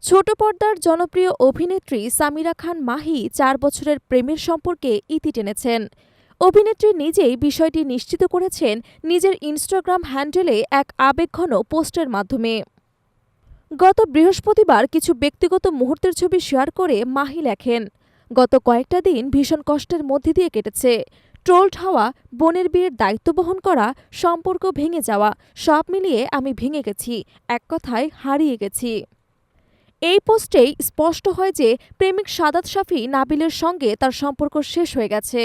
ছোট পর্দার জনপ্রিয় অভিনেত্রী সামিরা খান মাহি ৪ বছরের প্রেমের সম্পর্কে ইতি টেনেছেন। অভিনেত্রী নিজেই বিষয়টি নিশ্চিত করেছেন নিজের ইনস্টাগ্রাম হ্যান্ডেলে এক আবেগঘন পোস্টের মাধ্যমে। গত বৃহস্পতিবার কিছু ব্যক্তিগত মুহূর্তের ছবি শেয়ার করে মাহি লেখেন, গত কয়েকটা দিন ভীষণ কষ্টের মধ্যে দিয়ে কেটেছে। ট্রোলড হওয়া, বোনের বিয়ের দায়িত্ব বহন করা, সম্পর্ক ভেঙে যাওয়া, সব মিলিয়ে আমি ভেঙে গেছি, এক কথায় হারিয়ে গেছি। এই পোস্টেই স্পষ্ট হয় যে প্রেমিক সাদাত শাফি নাবিলের সঙ্গে তার সম্পর্ক শেষ হয়ে গেছে।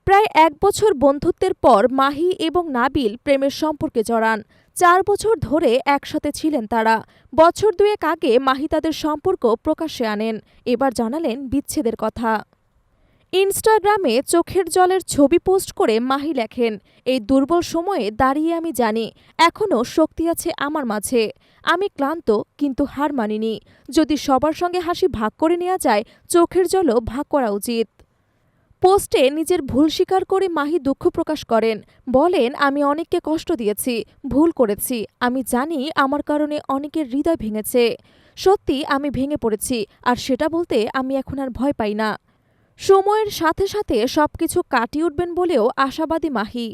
প্রায় ১ বছর বন্ধুত্বের পর মাহি এবং নাবিল প্রেমের সম্পর্কে জড়ান। ৪ বছর ধরে একসাথে ছিলেন তারা। বছর দুয়েক আগে মাহি তাদের সম্পর্ক প্রকাশ্যে আনেন, এবার জানালেন বিচ্ছেদের কথা। ইনস্টাগ্রামে চোখের জলের ছবি পোস্ট করে মাহি লেখেন, এই দুর্বল সময়ে দাঁড়িয়ে আমি জানি এখনও শক্তি আছে আমার মাঝে। আমি ক্লান্ত, কিন্তু হার মানিনি। যদি সবার সঙ্গে হাসি ভাগ করে নেওয়া যায়, চোখের জলও ভাগ করা উচিত। পোস্টে নিজের ভুল স্বীকার করে মাহি দুঃখ প্রকাশ করেন, বলেন, আমি অনেককে কষ্ট দিয়েছি, ভুল করেছি। আমি জানি আমার কারণে অনেকের হৃদয় ভেঙেছে। সত্যি আমি ভেঙে পড়েছি, আর সেটা বলতে আমি এখন আর ভয় পাই না। সময়ের সাথে সাথে সবকিছু কাটিয়ে উঠবেন বলেও আশাবাদী মাহি।